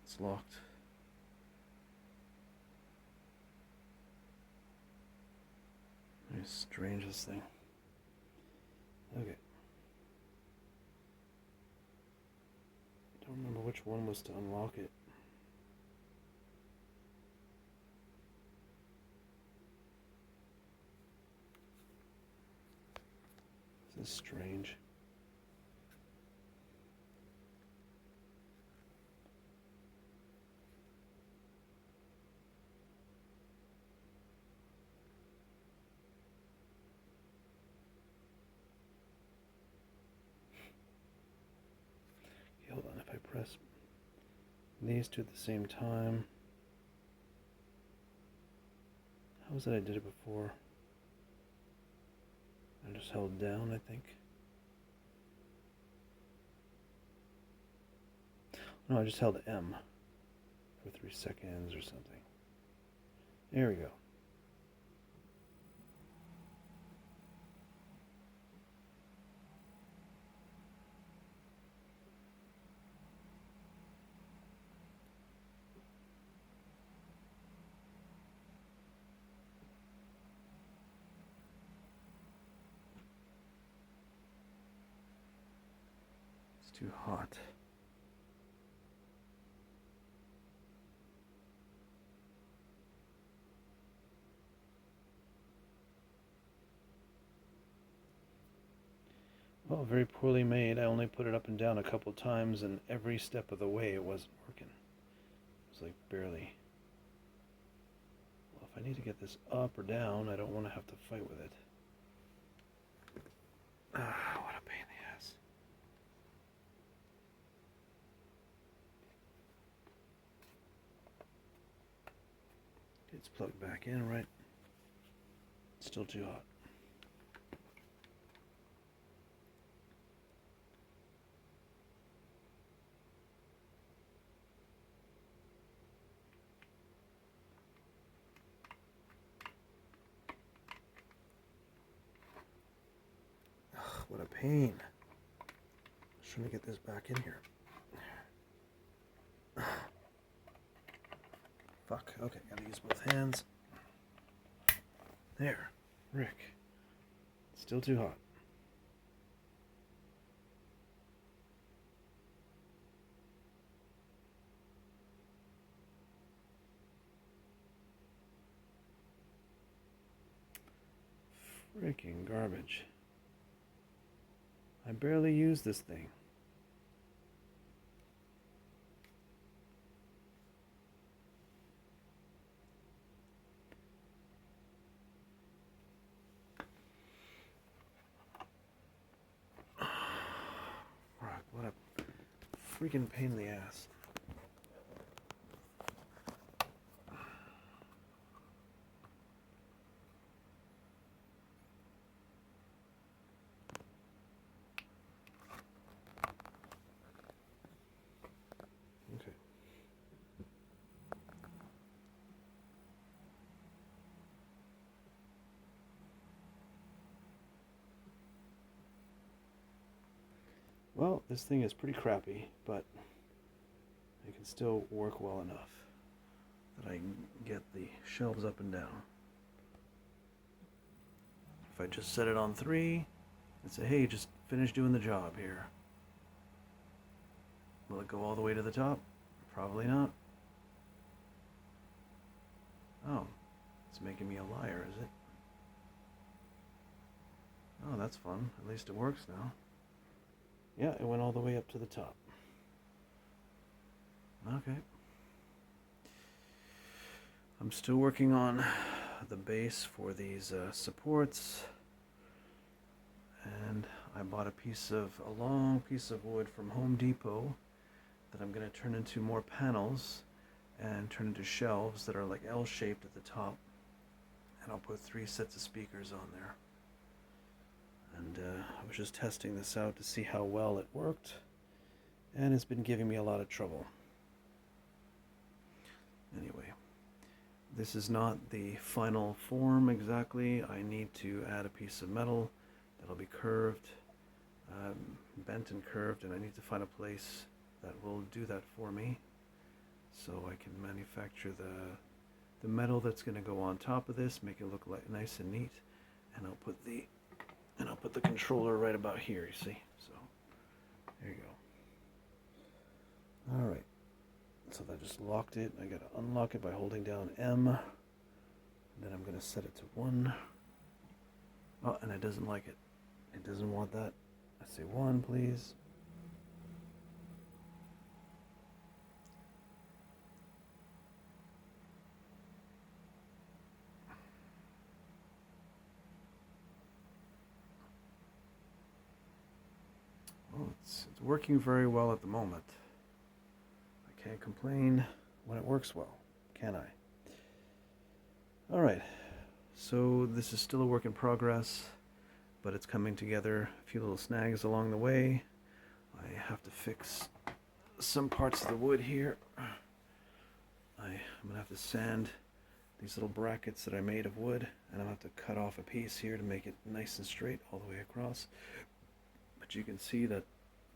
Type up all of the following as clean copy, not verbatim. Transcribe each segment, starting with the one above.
It's locked. Very strange, this thing. Okay. Don't remember which one was to unlock it. This is strange. Okay, hold on. If I press these two at the same time. How was it I did it before? I just held down, I think. No, I just held M for 3 seconds or something. There we go. It's too hot. Well, very poorly made. I only put it up and down a couple times, and every step of the way it wasn't working. It was like barely. Well, if I need to get this up or down, I don't want to have to fight with it. Ah, what a pain in the ass. It's plugged back in, right? It's still too hot. What a pain. Just trying to get this back in here. Fuck. Okay, gotta use both hands. There. Rick. Still too hot. Freaking garbage. I barely use this thing. What a freaking pain in the ass. Okay. Well, this thing is pretty crappy, but it can still work well enough that I can get the shelves up and down. If I just set it on 3 and say, hey, just finish doing the job here. Will it go all the way to the top? Probably not. Oh, it's making me a liar, is it? Oh, that's fun. At least it works now. Yeah, it went all the way up to the top. Okay. I'm still working on the base for these supports, and I bought a long piece of wood from Home Depot that I'm going to turn into more panels and turn into shelves that are like L-shaped at the top, and I'll put 3 sets of speakers on there. And I was just testing this out to see how well it worked, and it's been giving me a lot of trouble. Anyway, this is not the final form exactly. I need to add a piece of metal that'll be curved, bent and curved, and I need to find a place that will do that for me. so I can manufacture the metal that's going to go on top of this, make it look like nice and neat, and I'll put the controller right about here. You see, so there you go. All right, so that just locked it. I got to unlock it by holding down M. And then I'm going to set it to 1. Oh, and it doesn't like it. It doesn't want that. I say 1, please. Well, it's working very well at the moment. I can't complain when it works well, can I? All right, so this is still a work in progress, but it's coming together. A few little snags along the way. I have to fix some parts of the wood here. I'm gonna have to sand these little brackets that I made of wood, and I'm gonna have to cut off a piece here to make it nice and straight all the way across. But you can see that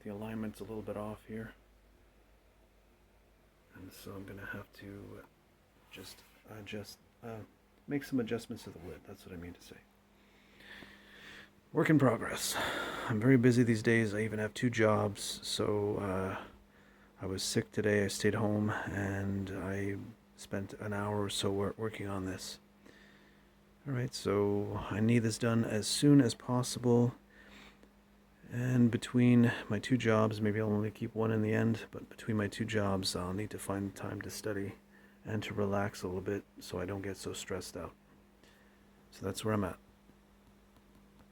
the alignment's a little bit off here, and so I'm gonna have to just make some adjustments to the wood. That's what I mean to say. Work in progress. I'm very busy these days. I even have 2 jobs, so I was sick today. I stayed home and I spent an hour or so working on this. Alright, so I need this done as soon as possible. And between my 2 jobs, maybe I'll only keep 1 in the end, but between my 2 jobs, I'll need to find time to study and to relax a little bit so I don't get so stressed out. So that's where I'm at.